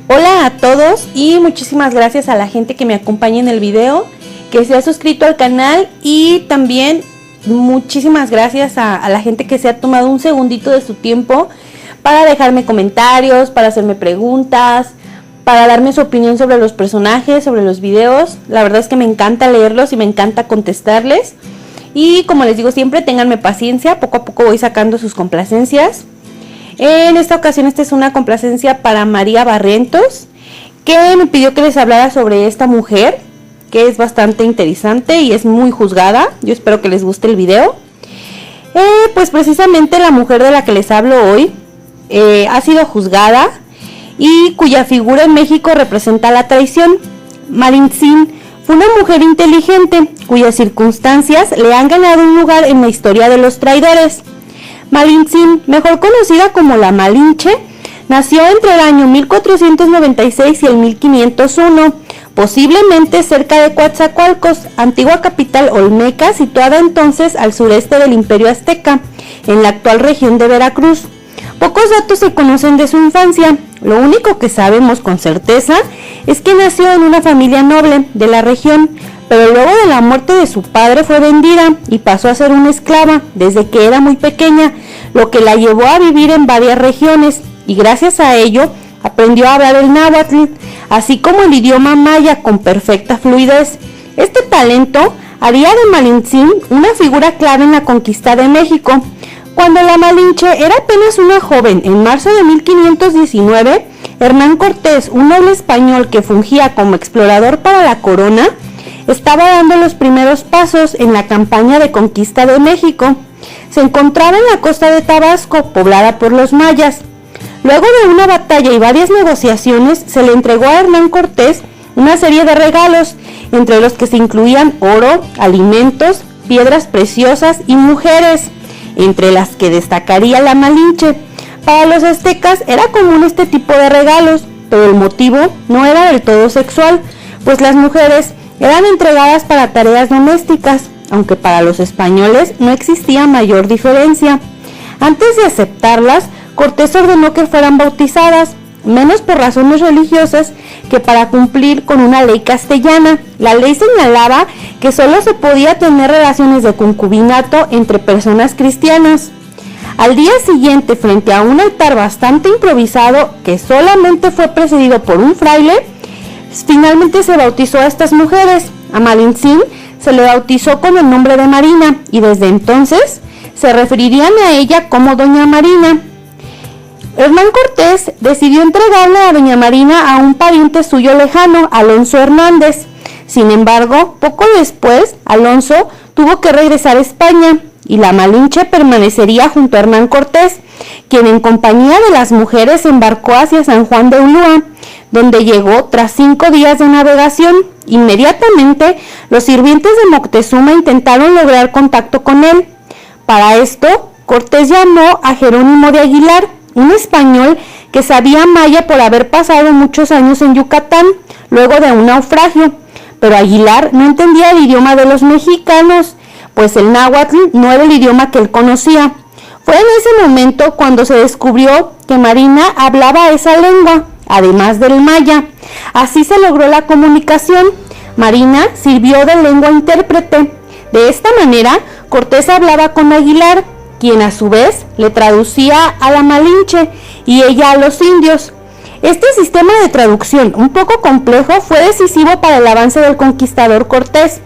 Hola a todos y muchísimas gracias a la gente que me acompaña en el video, que se ha suscrito al canal, y también muchísimas gracias a la gente que se ha tomado un segundito de su tiempo para dejarme comentarios, para hacerme preguntas, para darme su opinión sobre los personajes, sobre los videos. La verdad es que me encanta leerlos y me encanta contestarles. Y como les digo siempre, ténganme paciencia, poco a poco voy sacando sus complacencias. En esta ocasión esta es una complacencia para María Barrientos, que me pidió que les hablara sobre esta mujer, que es bastante interesante y es muy juzgada. Yo espero que les guste el video. Pues precisamente la mujer de la que les hablo hoy ha sido juzgada y cuya figura en México representa la traición. Malintzin fue una mujer inteligente cuyas circunstancias le han ganado un lugar en la historia de los traidores. Malintzin, mejor conocida como la Malinche, nació entre el año 1496 y el 1501, posiblemente cerca de Coatzacoalcos, antigua capital olmeca situada entonces al sureste del Imperio Azteca, en la actual región de Veracruz. Pocos datos se conocen de su infancia. Lo único que sabemos con certeza es que nació en una familia noble de la región, pero luego de la muerte de su padre fue vendida y pasó a ser una esclava desde que era muy pequeña, lo que la llevó a vivir en varias regiones, y gracias a ello aprendió a hablar el náhuatl, así como el idioma maya con perfecta fluidez. Este talento haría de Malintzin una figura clave en la conquista de México. Cuando la Malinche era apenas una joven, en marzo de 1519, Hernán Cortés, un noble español que fungía como explorador para la corona, estaba dando los primeros pasos en la campaña de conquista de México. Se encontraba en la costa de Tabasco, poblada por los mayas. Luego de una batalla y varias negociaciones, se le entregó a Hernán Cortés una serie de regalos, entre los que se incluían oro, alimentos, piedras preciosas y mujeres, entre las que destacaría la Malinche. Para los aztecas era común este tipo de regalos, pero el motivo no era del todo sexual, pues las mujeres eran entregadas para tareas domésticas, aunque para los españoles no existía mayor diferencia. Antes de aceptarlas, Cortés ordenó que fueran bautizadas, menos por razones religiosas que para cumplir con una ley castellana. La ley señalaba que solo se podía tener relaciones de concubinato entre personas cristianas. Al día siguiente, frente a un altar bastante improvisado que solamente fue precedido por un fraile, finalmente se bautizó a estas mujeres. A Malintzin se le bautizó con el nombre de Marina, y desde entonces se referirían a ella como Doña Marina. Hernán Cortés decidió entregarle a Doña Marina a un pariente suyo lejano, Alonso Hernández. Sin embargo, poco después, Alonso tuvo que regresar a España, y la Malinche permanecería junto a Hernán Cortés, quien en compañía de las mujeres embarcó hacia San Juan de Ulúa, donde llegó tras 5 días de navegación. Inmediatamente, los sirvientes de Moctezuma intentaron lograr contacto con él. Para esto, Cortés llamó a Jerónimo de Aguilar, un español que sabía maya por haber pasado muchos años en Yucatán, luego de un naufragio, pero Aguilar no entendía el idioma de los mexicanos, pues el náhuatl no era el idioma que él conocía. Fue en ese momento cuando se descubrió que Marina hablaba esa lengua, además del maya. Así se logró la comunicación. Marina sirvió de lengua intérprete. De esta manera, Cortés hablaba con Aguilar, quien a su vez le traducía a la Malinche y ella a los indios. Este sistema de traducción, un poco complejo, fue decisivo para el avance del conquistador Cortés,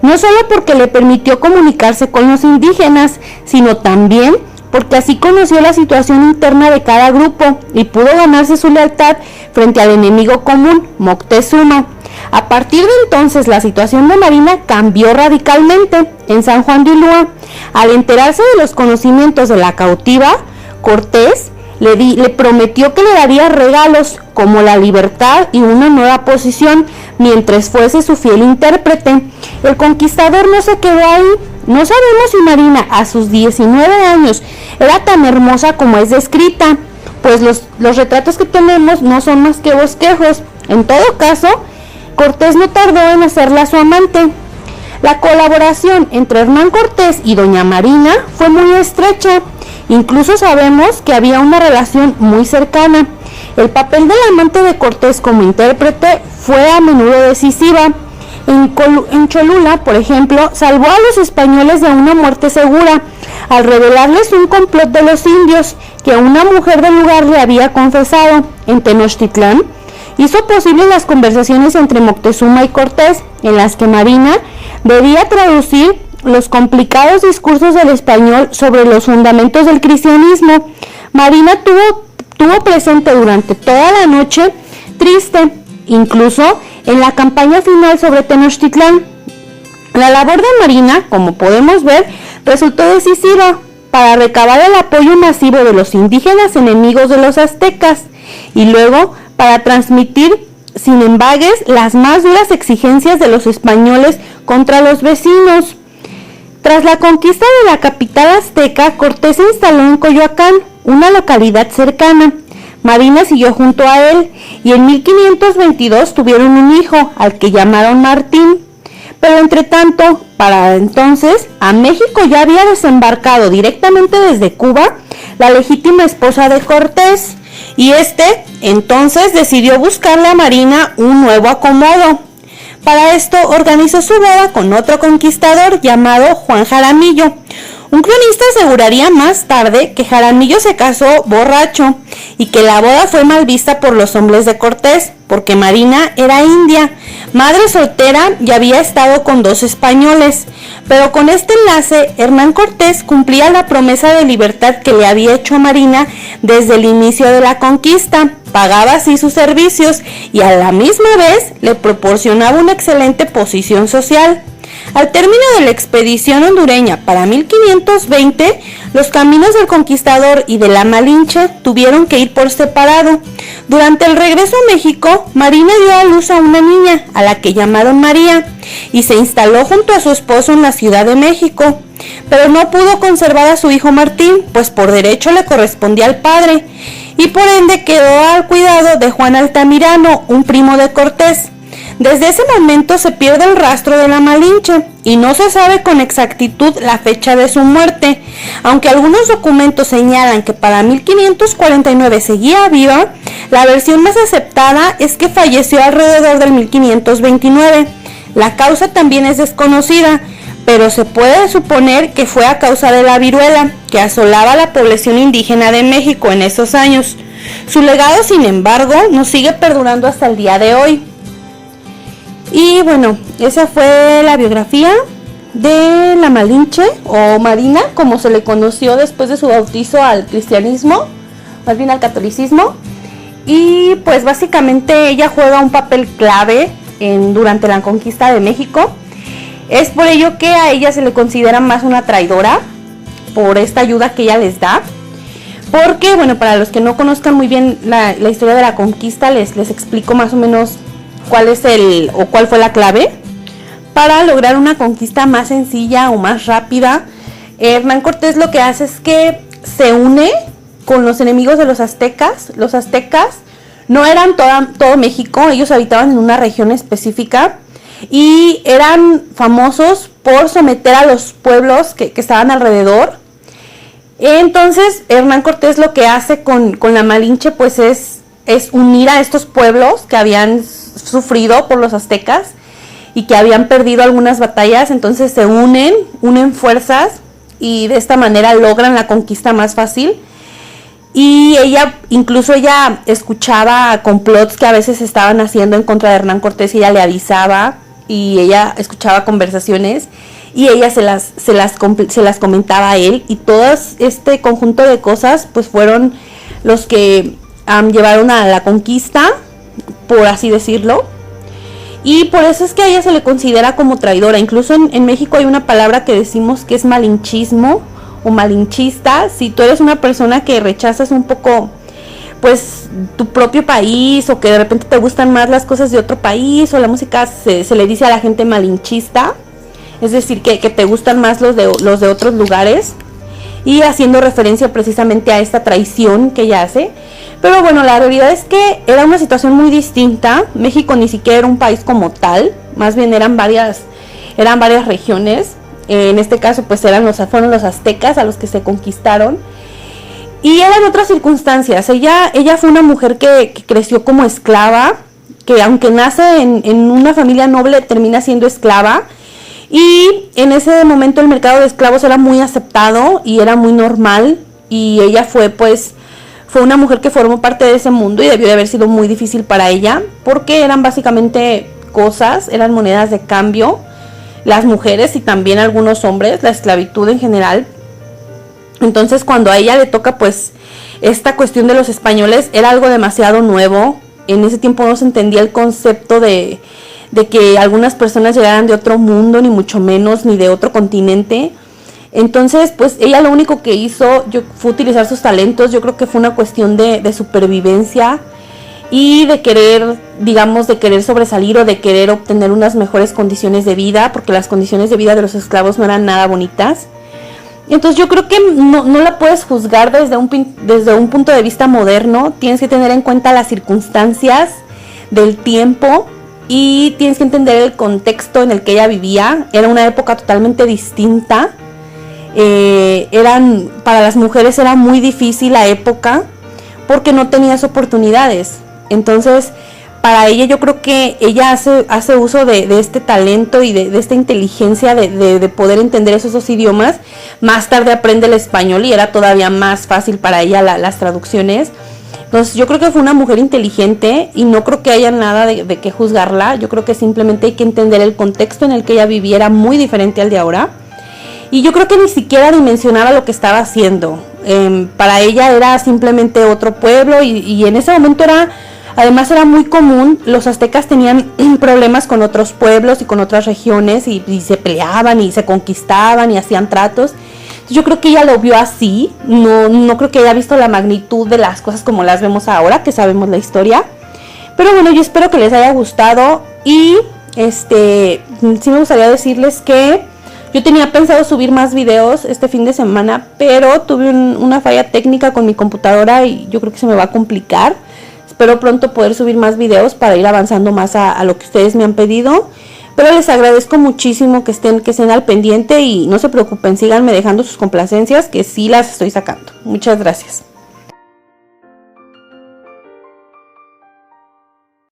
no solo porque le permitió comunicarse con los indígenas, sino también porque así conoció la situación interna de cada grupo y pudo ganarse su lealtad frente al enemigo común, Moctezuma. A partir de entonces, la situación de Marina cambió radicalmente. En San Juan de Ulúa, al enterarse de los conocimientos de la cautiva, Cortés le prometió que le daría regalos como la libertad y una nueva posición mientras fuese su fiel intérprete. El conquistador no se quedó ahí. No sabemos si Marina a sus 19 años era tan hermosa como es descrita, pues los retratos que tenemos no son más que bosquejos. En todo caso, Cortés no tardó en hacerla su amante. La colaboración entre Hernán Cortés y Doña Marina fue muy estrecha. Incluso sabemos que había una relación muy cercana. El papel del amante de Cortés como intérprete fue a menudo decisiva. En Cholula, por ejemplo, salvó a los españoles de una muerte segura al revelarles un complot de los indios que una mujer del lugar le había confesado. En Tenochtitlán hizo posible las conversaciones entre Moctezuma y Cortés, en las que Marina debía traducir los complicados discursos del español sobre los fundamentos del cristianismo. Marina tuvo presente durante toda la noche, triste, incluso en la campaña final sobre Tenochtitlán. La labor de Marina, como podemos ver, resultó decisiva para recabar el apoyo masivo de los indígenas enemigos de los aztecas y luego para transmitir sin embagues las más duras exigencias de los españoles contra los vecinos. Tras la conquista de la capital azteca, Cortés se instaló en Coyoacán, una localidad cercana. Marina siguió junto a él y en 1522 tuvieron un hijo, al que llamaron Martín. Pero entre tanto, para entonces, a México ya había desembarcado directamente desde Cuba la legítima esposa de Cortés, y entonces decidió buscarle a Marina un nuevo acomodo. Para esto organizó su boda con otro conquistador llamado Juan Jaramillo. Un cronista aseguraría más tarde que Jaramillo se casó borracho y que la boda fue mal vista por los hombres de Cortés, porque Marina era india, madre soltera y había estado con 2 españoles. Pero con este enlace, Hernán Cortés cumplía la promesa de libertad que le había hecho a Marina desde el inicio de la conquista, pagaba así sus servicios y a la misma vez le proporcionaba una excelente posición social. Al término de la expedición hondureña para 1520, los caminos del conquistador y de la Malinche tuvieron que ir por separado. Durante el regreso a México, Marina dio a luz a una niña, a la que llamaron María, y se instaló junto a su esposo en la Ciudad de México. Pero no pudo conservar a su hijo Martín, pues por derecho le correspondía al padre, y por ende quedó al cuidado de Juan Altamirano, un primo de Cortés. Desde ese momento se pierde el rastro de la Malinche y no se sabe con exactitud la fecha de su muerte, aunque algunos documentos señalan que para 1549 seguía viva. La versión más aceptada es que falleció alrededor del 1529. La causa también es desconocida, pero se puede suponer que fue a causa de la viruela, que asolaba a la población indígena de México en esos años. Su legado, sin embargo, nos sigue perdurando hasta el día de hoy. Y bueno, esa fue la biografía de la Malinche, o Marina, como se le conoció después de su bautizo al cristianismo, más bien al catolicismo. Y pues básicamente ella juega un papel clave durante la conquista de México. Es por ello que a ella se le considera más una traidora, por esta ayuda que ella les da. Porque, bueno, para los que no conozcan muy bien la historia de la conquista, les explico más o menos cuál fue la clave para lograr una conquista más sencilla o más rápida. Hernán Cortés lo que hace es que se une con los enemigos de los aztecas. Los aztecas no eran todo México, ellos habitaban en una región específica y eran famosos por someter a los pueblos que estaban alrededor. Entonces Hernán Cortés lo que hace con la Malinche pues es unir a estos pueblos que habían sufrido por los aztecas y que habían perdido algunas batallas. Entonces se unen fuerzas y de esta manera logran la conquista más fácil. Y ella escuchaba complots que a veces estaban haciendo en contra de Hernán Cortés y ella le avisaba, y ella escuchaba conversaciones y ella se las comentaba a él, y todo este conjunto de cosas pues fueron los que llevaron a la conquista, por así decirlo. Y por eso es que a ella se le considera como traidora. Incluso en México hay una palabra que decimos que es malinchismo o malinchista. Si tú eres una persona que rechazas un poco pues tu propio país, o que de repente te gustan más las cosas de otro país o la música, se le dice a la gente malinchista. Es decir, que te gustan más los de otros lugares, y haciendo referencia precisamente a esta traición que ella hace. Pero bueno, la realidad es que era una situación muy distinta. México ni siquiera era un país como tal, más bien eran varias regiones. En este caso pues fueron los aztecas a los que se conquistaron. Y eran otras circunstancias. Ella fue una mujer que creció como esclava, que aunque nace en una familia noble, termina siendo esclava. Y en ese momento el mercado de esclavos era muy aceptado y era muy normal. Y ella fue una mujer que formó parte de ese mundo y debió de haber sido muy difícil para ella, porque eran básicamente cosas, eran monedas de cambio, las mujeres y también algunos hombres, la esclavitud en general. Entonces cuando a ella le toca pues esta cuestión de los españoles, era algo demasiado nuevo. En ese tiempo no se entendía el concepto de que algunas personas llegaran de otro mundo, ni mucho menos, ni de otro continente. Entonces pues ella lo único que hizo fue utilizar sus talentos. Yo creo que fue una cuestión de supervivencia y de querer, digamos, de querer sobresalir o de querer obtener unas mejores condiciones de vida, porque las condiciones de vida de los esclavos no eran nada bonitas. Entonces yo creo que no la puedes juzgar desde un punto de vista moderno. Tienes que tener en cuenta las circunstancias del tiempo y tienes que entender el contexto en el que ella vivía. Era una época totalmente distinta. Para las mujeres era muy difícil la época porque no tenías oportunidades. Entonces para ella, yo creo que ella hace uso de este talento y de esta inteligencia de poder entender esos dos idiomas. Más tarde aprende el español y era todavía más fácil para ella las traducciones. Entonces yo creo que fue una mujer inteligente y no creo que haya nada de qué juzgarla. Yo creo que simplemente hay que entender el contexto en el que ella vivía, era muy diferente al de ahora. Y yo creo que ni siquiera dimensionaba lo que estaba haciendo. Para ella era simplemente otro pueblo y en ese momento además era muy común. Los aztecas tenían problemas con otros pueblos y con otras regiones y se peleaban y se conquistaban y hacían tratos. Entonces yo creo que ella lo vio así. No creo que haya visto la magnitud de las cosas como las vemos ahora, que sabemos la historia. Pero bueno, yo espero que les haya gustado y sí me gustaría decirles que yo tenía pensado subir más videos este fin de semana, pero tuve una falla técnica con mi computadora y yo creo que se me va a complicar. Espero pronto poder subir más videos para ir avanzando más a lo que ustedes me han pedido. Pero les agradezco muchísimo que estén al pendiente y no se preocupen, síganme dejando sus complacencias que sí las estoy sacando. Muchas gracias.